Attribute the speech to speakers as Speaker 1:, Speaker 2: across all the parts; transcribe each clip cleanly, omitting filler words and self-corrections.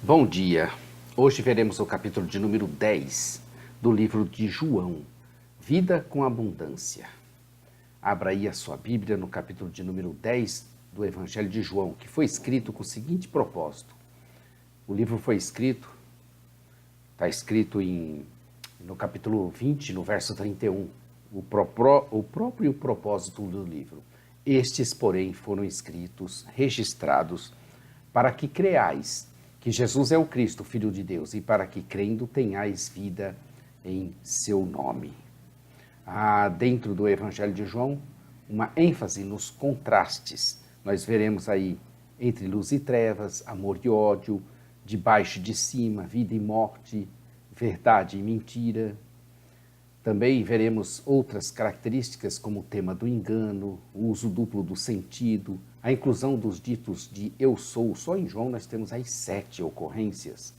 Speaker 1: Bom dia! Hoje veremos o capítulo de número 10 do livro de João, Vida com Abundância. Abra aí a sua Bíblia no capítulo de número 10 do Evangelho de João, que foi escrito com o seguinte propósito. O livro foi escrito, está escrito no capítulo 20, no verso 31, o próprio propósito do livro. Estes, porém, foram escritos, registrados, para que creais que Jesus é o Cristo, Filho de Deus, e para que, crendo, tenhais vida em seu nome. Há dentro do Evangelho de João uma ênfase nos contrastes. Nós veremos aí entre luz e trevas, amor e ódio, de baixo e de cima, vida e morte, verdade e mentira. Também veremos outras características como o tema do engano, o uso duplo do sentido, a inclusão dos ditos de eu sou. Só em João nós temos aí 7 ocorrências.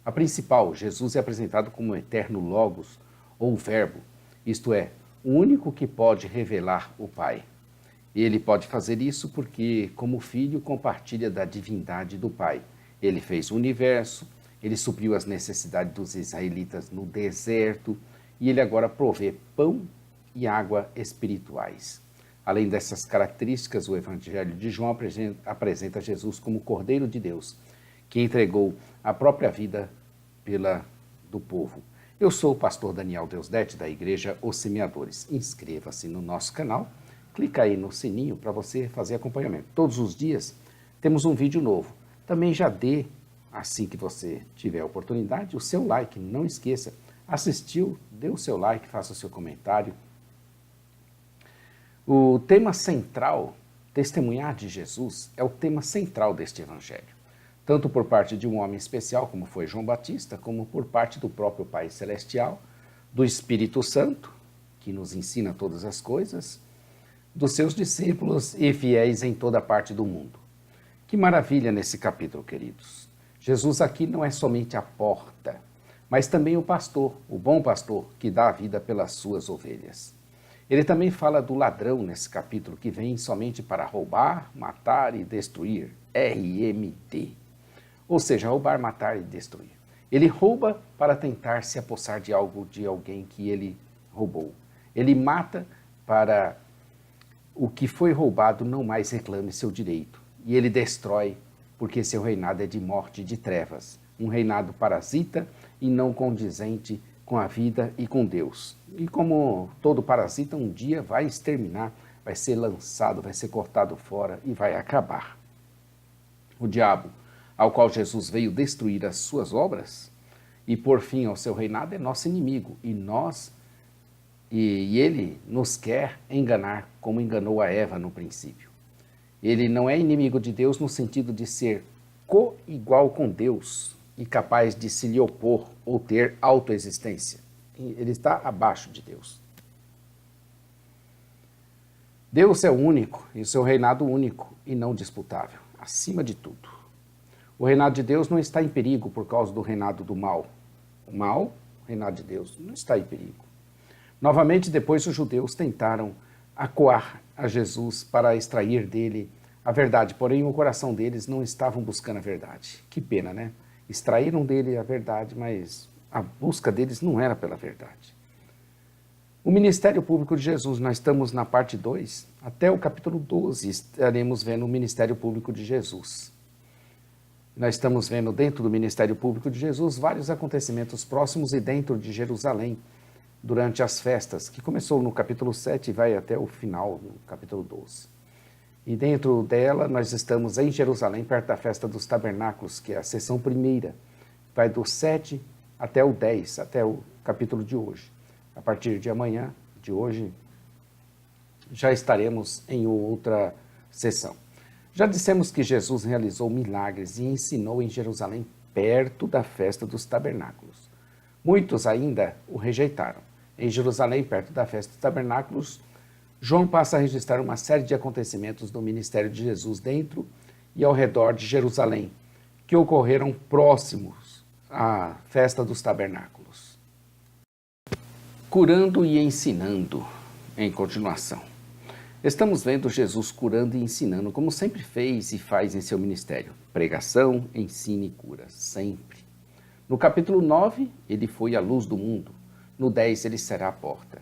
Speaker 1: A principal, Jesus é apresentado como o eterno Logos, ou Verbo, isto é, o único que pode revelar o Pai. Ele pode fazer isso porque, como filho, compartilha da divindade do Pai. Ele fez o universo, ele supriu as necessidades dos israelitas no deserto, e ele agora provê pão e água espirituais. Além dessas características, o Evangelho de João apresenta Jesus como Cordeiro de Deus, que entregou a própria vida do povo. Eu sou o pastor Daniel Deusdete, da Igreja Os Semeadores. Inscreva-se no nosso canal, clica aí no sininho para você fazer acompanhamento. Todos os dias temos um vídeo novo. Também já dê, assim que você tiver a oportunidade, o seu like, não esqueça. Assistiu, dê o seu like, faça o seu comentário. O tema central, testemunhar de Jesus, é o tema central deste evangelho. Tanto por parte de um homem especial, como foi João Batista, como por parte do próprio Pai Celestial, do Espírito Santo, que nos ensina todas as coisas, dos seus discípulos e fiéis em toda parte do mundo. Que maravilha nesse capítulo, queridos. Jesus aqui não é somente a porta, mas também o pastor, o bom pastor, que dá a vida pelas suas ovelhas. Ele também fala do ladrão nesse capítulo, que vem somente para roubar, matar e destruir, RMD. Ou seja, roubar, matar e destruir. Ele rouba para tentar se apossar de algo de alguém que ele roubou. Ele mata para o que foi roubado não mais reclame seu direito. E ele destrói porque seu reinado é de morte e de trevas. Um reinado parasita e não condizente com a vida e com Deus. E como todo parasita, um dia vai exterminar, vai ser lançado, vai ser cortado fora e vai acabar. O diabo, ao qual Jesus veio destruir as suas obras e pôr fim ao seu reinado, é nosso inimigo. E ele nos quer enganar como enganou a Eva no princípio. Ele não é inimigo de Deus no sentido de ser co-igual com Deus e capaz de se lhe opor ou ter autoexistência. Ele está abaixo de Deus. Deus é o único e o seu reinado único e não disputável, acima de tudo. O reinado de Deus não está em perigo por causa do reinado do mal. O reinado de Deus, não está em perigo. Novamente, depois, os judeus tentaram acuar a Jesus para extrair dele a verdade, porém o coração deles não estavam buscando a verdade. Que pena, né? Extraíram dele a verdade, mas a busca deles não era pela verdade. O ministério público de Jesus, nós estamos na parte 2, até o capítulo 12 estaremos vendo o ministério público de Jesus. Nós estamos vendo dentro do ministério público de Jesus vários acontecimentos próximos e dentro de Jerusalém, durante as festas, que começou no capítulo 7 e vai até o final, no capítulo 12. E dentro dela, nós estamos em Jerusalém, perto da festa dos tabernáculos, que é a sessão primeira. Vai do 7 até o 10, até o capítulo de hoje. A partir de amanhã, de hoje, já estaremos em outra sessão. Já dissemos que Jesus realizou milagres e ensinou em Jerusalém, perto da festa dos tabernáculos. Muitos ainda o rejeitaram. Em Jerusalém, perto da festa dos tabernáculos, João passa a registrar uma série de acontecimentos do ministério de Jesus dentro e ao redor de Jerusalém, que ocorreram próximos à festa dos tabernáculos. Curando e ensinando, em continuação. Estamos vendo Jesus curando e ensinando, como sempre fez e faz em seu ministério. Pregação, ensino e cura, sempre. No capítulo 9, ele foi a luz do mundo. No 10, ele será a porta.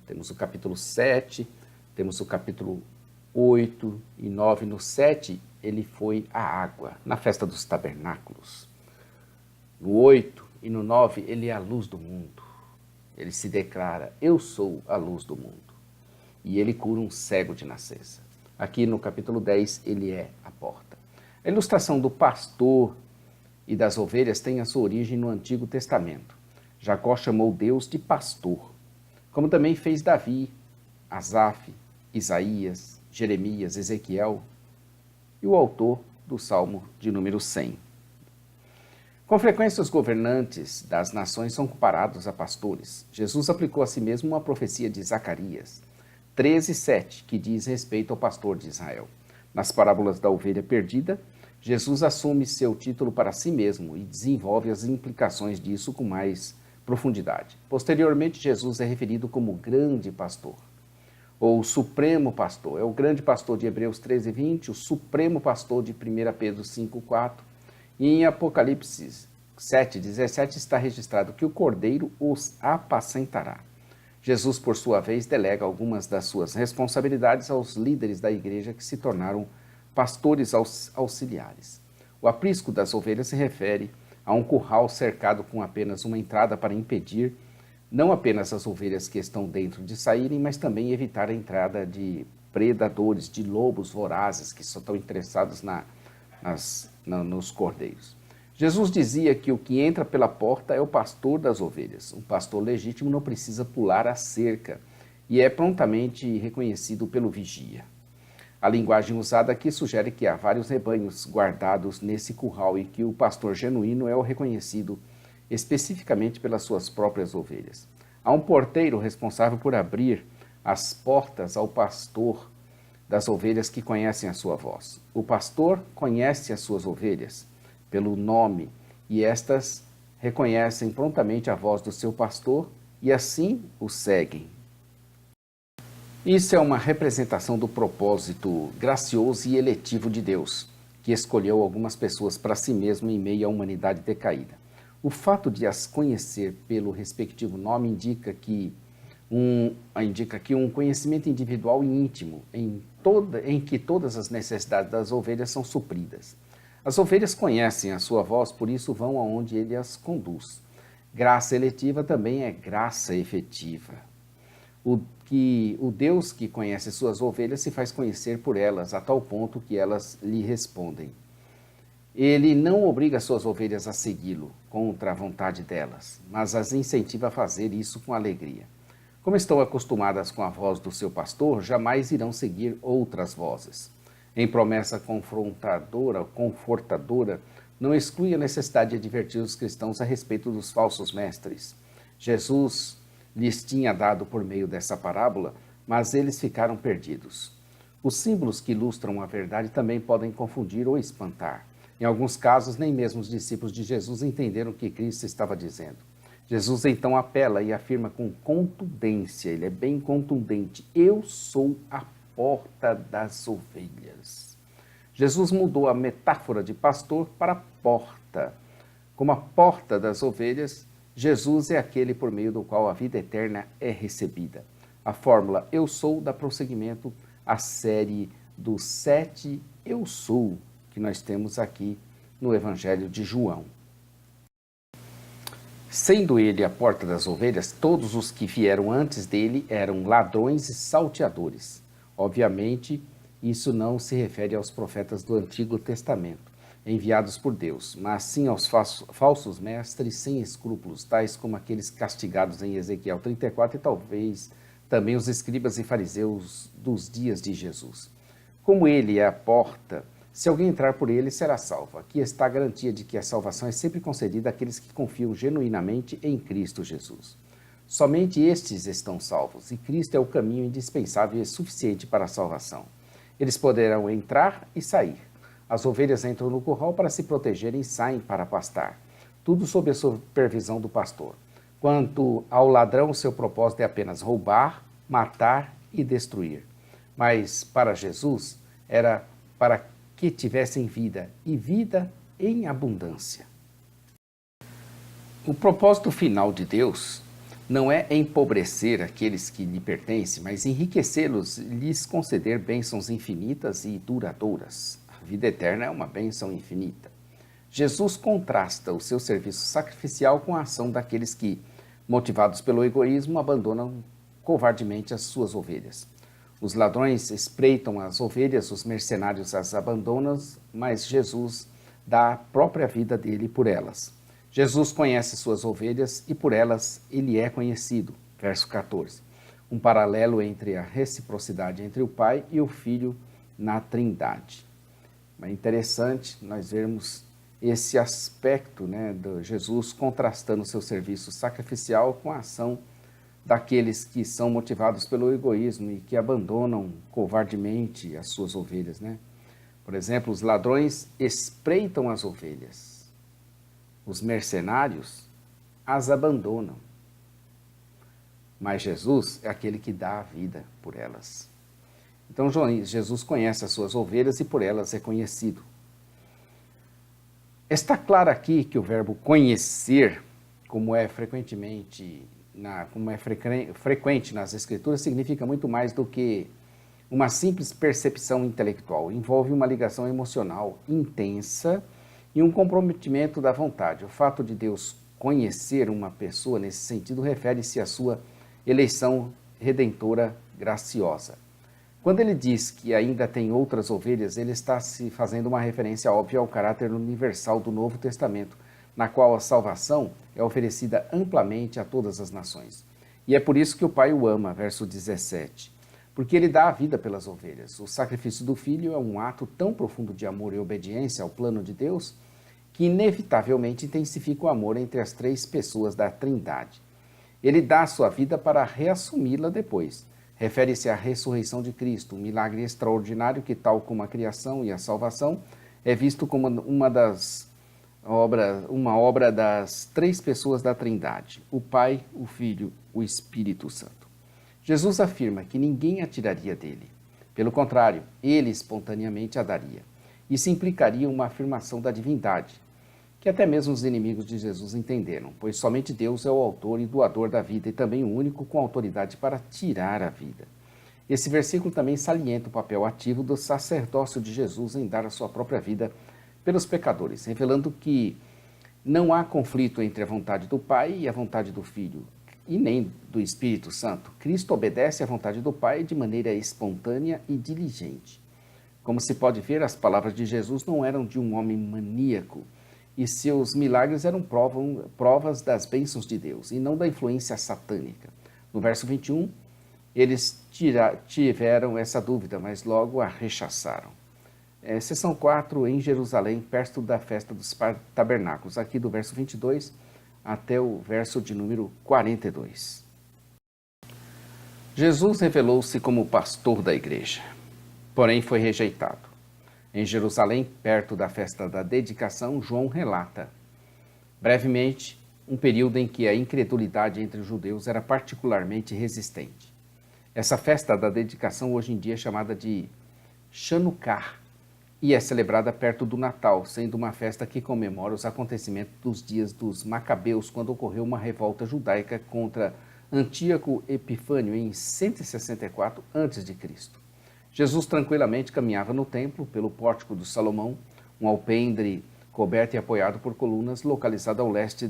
Speaker 1: Temos o capítulo 7, temos o capítulo 8 e 9. No 7, ele foi a água, na festa dos tabernáculos. No 8 e no 9, ele é a luz do mundo. Ele se declara, eu sou a luz do mundo. E ele cura um cego de nascença. Aqui no capítulo 10, ele é a porta. A ilustração do pastor e das ovelhas tem a sua origem no Antigo Testamento. Jacó chamou Deus de pastor, como também fez Davi, Asaf, Isaías, Jeremias, Ezequiel e o autor do Salmo de número 100. Com frequência, os governantes das nações são comparados a pastores. Jesus aplicou a si mesmo uma profecia de Zacarias 13:7, que diz respeito ao pastor de Israel. Nas parábolas da ovelha perdida, Jesus assume seu título para si mesmo e desenvolve as implicações disso com mais profundidade. Posteriormente, Jesus é referido como grande pastor, ou supremo pastor. É o grande pastor de Hebreus 13:20, o supremo pastor de 1 Pedro 5:4. E em Apocalipse 7:17 está registrado que o Cordeiro os apacentará. Jesus, por sua vez, delega algumas das suas responsabilidades aos líderes da igreja que se tornaram pastores auxiliares. O aprisco das ovelhas se refere a um curral cercado com apenas uma entrada para impedir não apenas as ovelhas que estão dentro de saírem, mas também evitar a entrada de predadores, de lobos vorazes que só estão interessados nos cordeiros. Jesus dizia que o que entra pela porta é o pastor das ovelhas. Um pastor legítimo não precisa pular a cerca e é prontamente reconhecido pelo vigia. A linguagem usada aqui sugere que há vários rebanhos guardados nesse curral e que o pastor genuíno é o reconhecido especificamente pelas suas próprias ovelhas. Há um porteiro responsável por abrir as portas ao pastor das ovelhas que conhecem a sua voz. O pastor conhece as suas ovelhas pelo nome, e estas reconhecem prontamente a voz do seu pastor e assim o seguem. Isso é uma representação do propósito gracioso e eletivo de Deus, que escolheu algumas pessoas para si mesmo em meio à humanidade decaída. O fato de as conhecer pelo respectivo nome indica que um conhecimento individual e íntimo em que todas as necessidades das ovelhas são supridas. As ovelhas conhecem a sua voz, por isso vão aonde ele as conduz. Graça eletiva também é graça efetiva. O Deus que conhece suas ovelhas se faz conhecer por elas, a tal ponto que elas lhe respondem. Ele não obriga suas ovelhas a segui-lo contra a vontade delas, mas as incentiva a fazer isso com alegria. Como estão acostumadas com a voz do seu pastor, jamais irão seguir outras vozes. Em promessa confortadora, não exclui a necessidade de advertir os cristãos a respeito dos falsos mestres. Jesus lhes tinha dado por meio dessa parábola, mas eles ficaram perdidos. Os símbolos que ilustram a verdade também podem confundir ou espantar. Em alguns casos, nem mesmo os discípulos de Jesus entenderam o que Cristo estava dizendo. Jesus então apela e afirma com contundência, ele é bem contundente, eu sou a porta das ovelhas. Jesus mudou a metáfora de pastor para porta. Como a porta das ovelhas, Jesus é aquele por meio do qual a vida eterna é recebida. A fórmula eu sou dá prosseguimento à série dos 7 eu sou que nós temos aqui no Evangelho de João. Sendo ele a porta das ovelhas, todos os que vieram antes dele eram ladrões e salteadores. Obviamente, isso não se refere aos profetas do Antigo Testamento, enviados por Deus, mas sim aos falsos mestres sem escrúpulos, tais como aqueles castigados em Ezequiel 34 e talvez também os escribas e fariseus dos dias de Jesus. Como ele é a porta, se alguém entrar por ele, será salvo. Aqui está a garantia de que a salvação é sempre concedida àqueles que confiam genuinamente em Cristo Jesus. Somente estes estão salvos, e Cristo é o caminho indispensável e suficiente para a salvação. Eles poderão entrar e sair. As ovelhas entram no curral para se protegerem e saem para pastar. Tudo sob a supervisão do pastor. Quanto ao ladrão, seu propósito é apenas roubar, matar e destruir. mas para Jesus era para que tivessem vida, e vida em abundância. O propósito final de Deus não é empobrecer aqueles que lhe pertencem, mas enriquecê-los e lhes conceder bênçãos infinitas e duradouras. A vida eterna é uma bênção infinita. Jesus contrasta o seu serviço sacrificial com a ação daqueles que, motivados pelo egoísmo, abandonam covardemente as suas ovelhas. Os ladrões espreitam as ovelhas, os mercenários as abandonam, mas Jesus dá a própria vida dele por elas. Jesus conhece suas ovelhas e por elas ele é conhecido. Verso 14. Um paralelo entre a reciprocidade entre o Pai e o Filho na Trindade. É interessante nós vermos esse aspecto, de Jesus contrastando seu serviço sacrificial com a ação daqueles que são motivados pelo egoísmo e que abandonam covardemente as suas ovelhas, Por exemplo, os ladrões espreitam as ovelhas. Os mercenários as abandonam. Mas Jesus é aquele que dá a vida por elas. Então Jesus conhece as suas ovelhas e por elas é conhecido. Está claro aqui que o verbo conhecer, como é frequente nas Escrituras, significa muito mais do que uma simples percepção intelectual. Envolve uma ligação emocional intensa e um comprometimento da vontade. O fato de Deus conhecer uma pessoa nesse sentido refere-se à sua eleição redentora graciosa. Quando ele diz que ainda tem outras ovelhas, ele está se fazendo uma referência óbvia ao caráter universal do Novo Testamento, na qual a salvação é oferecida amplamente a todas as nações. E é por isso que o Pai o ama, verso 17, porque ele dá a vida pelas ovelhas. O sacrifício do Filho é um ato tão profundo de amor e obediência ao plano de Deus, que inevitavelmente intensifica o amor entre as três pessoas da Trindade. Ele dá a sua vida para reassumi-la depois. Refere-se à ressurreição de Cristo, um milagre extraordinário que, tal como a criação e a salvação, é visto como uma obra das três pessoas da Trindade, o Pai, o Filho, o Espírito Santo. Jesus afirma que ninguém a tiraria dele. Pelo contrário, ele espontaneamente a daria. Isso implicaria uma afirmação da divindade, que até mesmo os inimigos de Jesus entenderam, pois somente Deus é o autor e doador da vida e também o único com autoridade para tirar a vida. Esse versículo também salienta o papel ativo do sacerdócio de Jesus em dar a sua própria vida pelos pecadores, revelando que não há conflito entre a vontade do Pai e a vontade do Filho, e nem do Espírito Santo. Cristo obedece à vontade do Pai de maneira espontânea e diligente. Como se pode ver, as palavras de Jesus não eram de um homem maníaco, e seus milagres eram provas das bênçãos de Deus, e não da influência satânica. No verso 21, eles tiveram essa dúvida, mas logo a rechaçaram. Seção 4, em Jerusalém, perto da festa dos tabernáculos, aqui do verso 22 até o verso de número 42. Jesus revelou-se como pastor da igreja, porém foi rejeitado. Em Jerusalém, perto da festa da dedicação, João relata, brevemente, um período em que a incredulidade entre os judeus era particularmente resistente. Essa festa da dedicação hoje em dia é chamada de Chanukah e é celebrada perto do Natal, sendo uma festa que comemora os acontecimentos dos dias dos Macabeus, quando ocorreu uma revolta judaica contra Antíoco Epifânio em 164 a.C. Jesus tranquilamente caminhava no templo, pelo pórtico do Salomão, um alpendre coberto e apoiado por colunas, localizado ao leste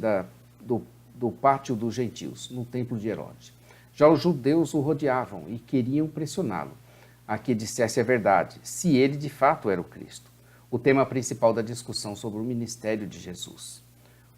Speaker 1: do pátio dos gentios, no templo de Herodes. Já os judeus o rodeavam e queriam pressioná-lo a que dissesse a verdade, se ele de fato era o Cristo, o tema principal da discussão sobre o ministério de Jesus.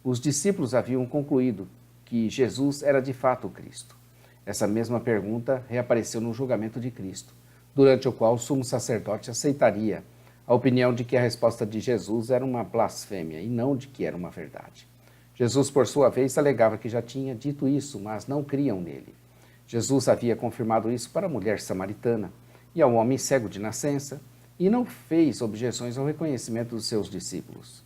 Speaker 1: Os discípulos haviam concluído que Jesus era de fato o Cristo. Essa mesma pergunta reapareceu no julgamento de Cristo, durante o qual o sumo sacerdote aceitaria a opinião de que a resposta de Jesus era uma blasfêmia e não de que era uma verdade. Jesus, por sua vez, alegava que já tinha dito isso, mas não criam nele. Jesus havia confirmado isso para a mulher samaritana e ao homem cego de nascença, e não fez objeções ao reconhecimento dos seus discípulos.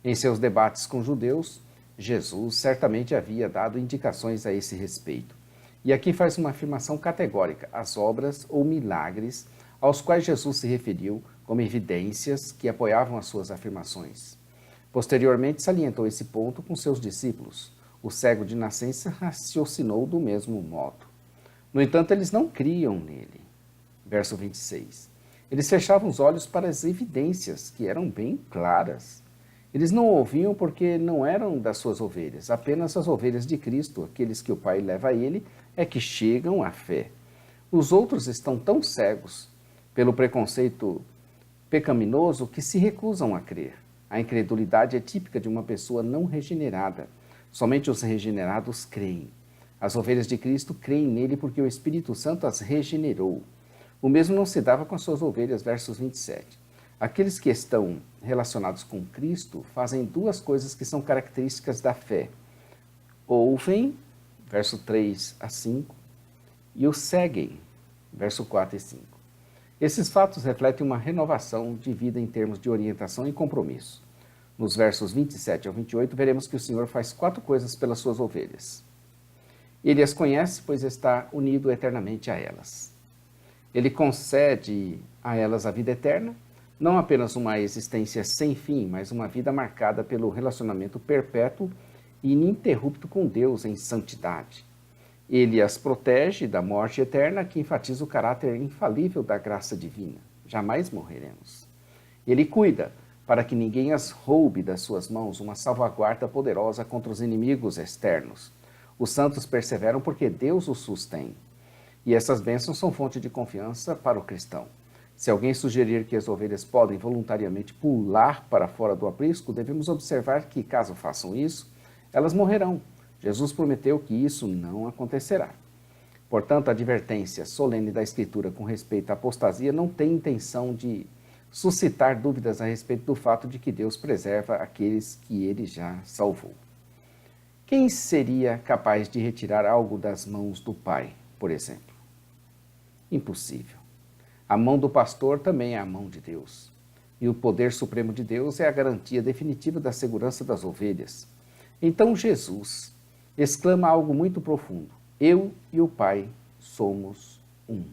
Speaker 1: Em seus debates com judeus, Jesus certamente havia dado indicações a esse respeito. E aqui faz uma afirmação categórica: as obras ou milagres aos quais Jesus se referiu como evidências que apoiavam as suas afirmações. Posteriormente, salientou esse ponto com seus discípulos. O cego de nascença raciocinou do mesmo modo. No entanto, eles não criam nele. Verso 26. Eles fechavam os olhos para as evidências, que eram bem claras. Eles não ouviam porque não eram das suas ovelhas. Apenas as ovelhas de Cristo, aqueles que o Pai leva a ele, é que chegam à fé. Os outros estão tão cegos pelo preconceito pecaminoso que se recusam a crer. A incredulidade é típica de uma pessoa não regenerada. Somente os regenerados creem. As ovelhas de Cristo creem nele porque o Espírito Santo as regenerou. O mesmo não se dava com as suas ovelhas, versos 27. Aqueles que estão relacionados com Cristo fazem duas coisas que são características da fé. Ouvem, verso 3 a 5, e o seguem, verso 4 e 5. Esses fatos refletem uma renovação de vida em termos de orientação e compromisso. Nos versos 27 ao 28, veremos que o Senhor faz 4 coisas pelas suas ovelhas. Ele as conhece, pois está unido eternamente a elas. Ele concede a elas a vida eterna, não apenas uma existência sem fim, mas uma vida marcada pelo relacionamento perpétuo e ininterrupto com Deus em santidade. Ele as protege da morte eterna, que enfatiza o caráter infalível da graça divina. Jamais morreremos. Ele cuida para que ninguém as roube das suas mãos, uma salvaguarda poderosa contra os inimigos externos. Os santos perseveram porque Deus os sustém. E essas bênçãos são fonte de confiança para o cristão. Se alguém sugerir que as ovelhas podem voluntariamente pular para fora do aprisco, devemos observar que, caso façam isso, elas morrerão. Jesus prometeu que isso não acontecerá. Portanto, a advertência solene da Escritura com respeito à apostasia não tem intenção de suscitar dúvidas a respeito do fato de que Deus preserva aqueles que ele já salvou. Quem seria capaz de retirar algo das mãos do Pai, por exemplo? Impossível. A mão do pastor também é a mão de Deus. E o poder supremo de Deus é a garantia definitiva da segurança das ovelhas. Então Jesus exclama algo muito profundo: eu e o Pai somos um.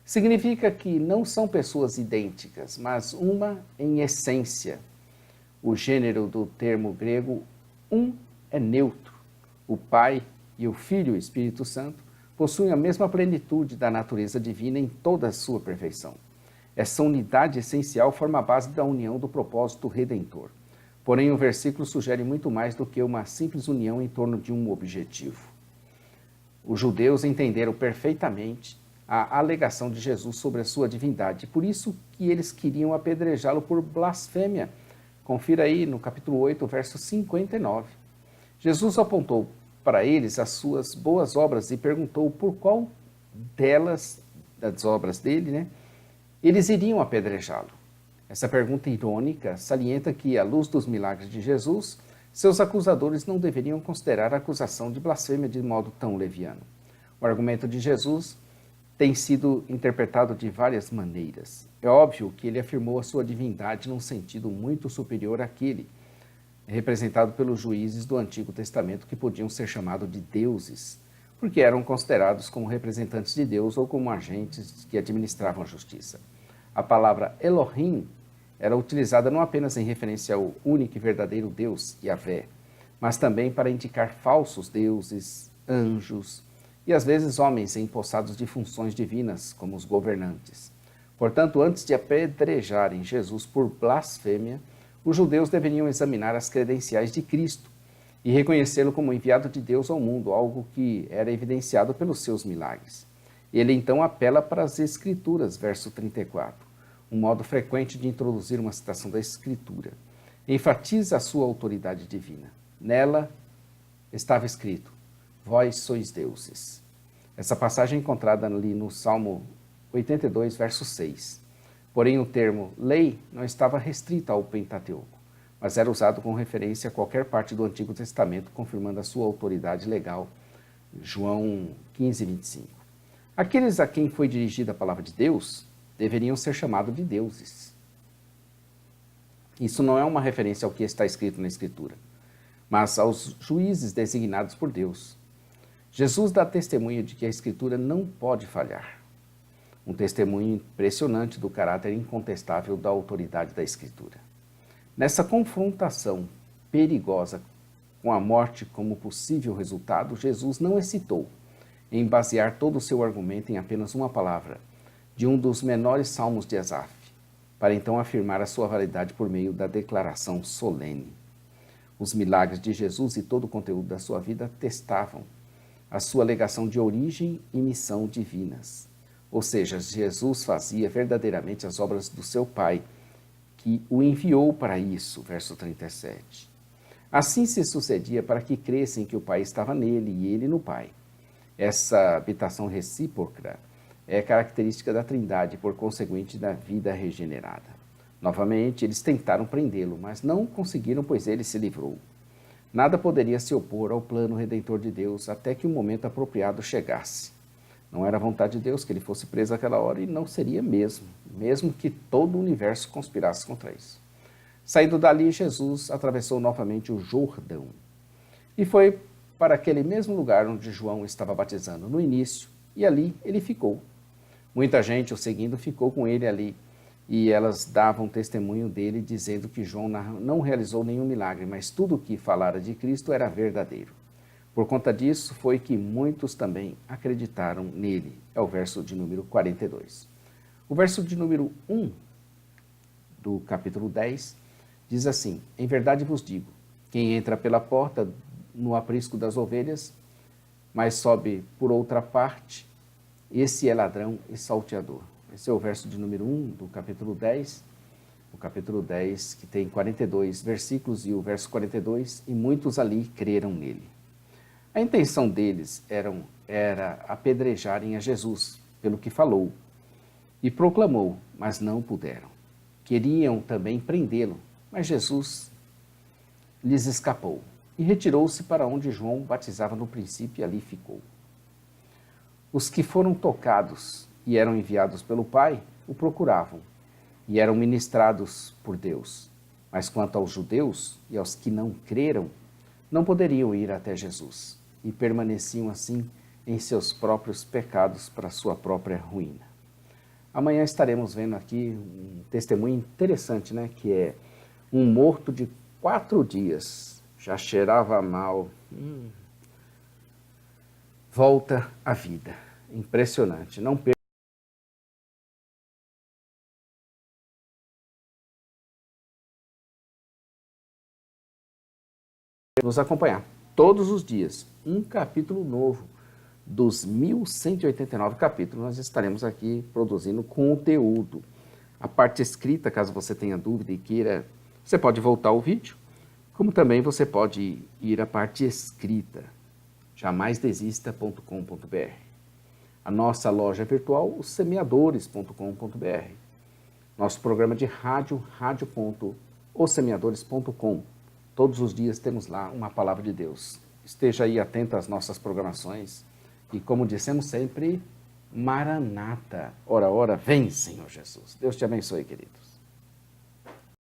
Speaker 1: Significa que não são pessoas idênticas, mas uma em essência. O gênero do termo grego um é neutro. O Pai e o Filho, o Espírito Santo, possuem a mesma plenitude da natureza divina em toda a sua perfeição. Essa unidade essencial forma a base da união do propósito redentor. Porém, o versículo sugere muito mais do que uma simples união em torno de um objetivo. Os judeus entenderam perfeitamente a alegação de Jesus sobre a sua divindade, por isso que eles queriam apedrejá-lo por blasfêmia. Confira aí no capítulo 8, verso 59. Jesus apontou para eles as suas boas obras e perguntou por qual delas, das obras dele, eles iriam apedrejá-lo. Essa pergunta irônica salienta que, à luz dos milagres de Jesus, seus acusadores não deveriam considerar a acusação de blasfêmia de modo tão leviano. O argumento de Jesus tem sido interpretado de várias maneiras. É óbvio que ele afirmou a sua divindade num sentido muito superior àquele representado pelos juízes do Antigo Testamento, que podiam ser chamados de deuses, porque eram considerados como representantes de Deus ou como agentes que administravam a justiça. A palavra Elohim era utilizada não apenas em referência ao único e verdadeiro Deus, Yahvé, mas também para indicar falsos deuses, anjos e às vezes homens empossados de funções divinas, como os governantes. Portanto, antes de apedrejarem Jesus por blasfêmia, os judeus deveriam examinar as credenciais de Cristo e reconhecê-lo como enviado de Deus ao mundo, algo que era evidenciado pelos seus milagres. Ele então apela para as Escrituras, verso 34, um modo frequente de introduzir uma citação da Escritura. Enfatiza a sua autoridade divina. Nela estava escrito: vós sois deuses. Essa passagem é encontrada ali no Salmo 82, verso 6. Porém, o termo lei não estava restrito ao Pentateuco, mas era usado com referência a qualquer parte do Antigo Testamento, confirmando a sua autoridade legal. João 15, 25. Aqueles a quem foi dirigida a palavra de Deus deveriam ser chamados de deuses. Isso não é uma referência ao que está escrito na Escritura, mas aos juízes designados por Deus. Jesus dá testemunho de que a Escritura não pode falhar. Um testemunho impressionante do caráter incontestável da autoridade da Escritura. Nessa confrontação perigosa com a morte como possível resultado, Jesus não hesitou em basear todo o seu argumento em apenas uma palavra, de um dos menores salmos de Asaf, para então afirmar a sua validade por meio da declaração solene. Os milagres de Jesus e todo o conteúdo da sua vida atestavam a sua alegação de origem e missão divinas. Ou seja, Jesus fazia verdadeiramente as obras do seu Pai, que o enviou para isso, verso 37. Assim se sucedia para que crescem que o Pai estava nele e ele no Pai. Essa habitação recíproca é característica da Trindade, por conseguinte da vida regenerada. Novamente, eles tentaram prendê-lo, mas não conseguiram, pois ele se livrou. Nada poderia se opor ao plano redentor de Deus até que o momento apropriado chegasse. Não era vontade de Deus que ele fosse preso àquela hora e não seria mesmo que todo o universo conspirasse contra isso. Saindo dali, Jesus atravessou novamente o Jordão e foi para aquele mesmo lugar onde João estava batizando no início, e ali ele ficou. Muita gente o seguindo ficou com ele ali, e elas davam testemunho dele, dizendo que João não realizou nenhum milagre, mas tudo o que falara de Cristo era verdadeiro. Por conta disso, foi que muitos também acreditaram nele. É o verso de número 42. O verso de número 1 do capítulo 10 diz assim: Em verdade vos digo, quem entra pela porta no aprisco das ovelhas, mas sobe por outra parte, esse é ladrão e salteador. Esse é o verso de número 1 do capítulo 10, o capítulo 10 que tem 42 versículos e o verso 42, e muitos ali creram nele. A intenção deles era apedrejarem a Jesus pelo que falou e proclamou, mas não puderam. Queriam também prendê-lo, mas Jesus lhes escapou e retirou-se para onde João batizava no princípio e ali ficou. Os que foram tocados e eram enviados pelo Pai o procuravam e eram ministrados por Deus. Mas quanto aos judeus e aos que não creram, não poderiam ir até Jesus e permaneciam assim em seus próprios pecados para sua própria ruína. Amanhã estaremos vendo aqui um testemunho interessante, né? Que é um morto de 4 dias, já cheirava mal, volta à vida. Impressionante. Não perca. Nos acompanhar todos os dias, um capítulo novo dos 1189 capítulos. Nós estaremos aqui produzindo conteúdo. A parte escrita, caso você tenha dúvida e queira, você pode voltar ao vídeo, como também você pode ir à parte escrita, jamaisdesista.com.br. A nossa loja virtual, os semeadores.com.br. Nosso programa de rádio, radio.ossemeadores.com. Todos os dias temos lá uma palavra de Deus. Esteja aí atento às nossas programações. E como dissemos sempre, Maranata. Ora, ora, vem, Senhor Jesus. Deus te abençoe, queridos.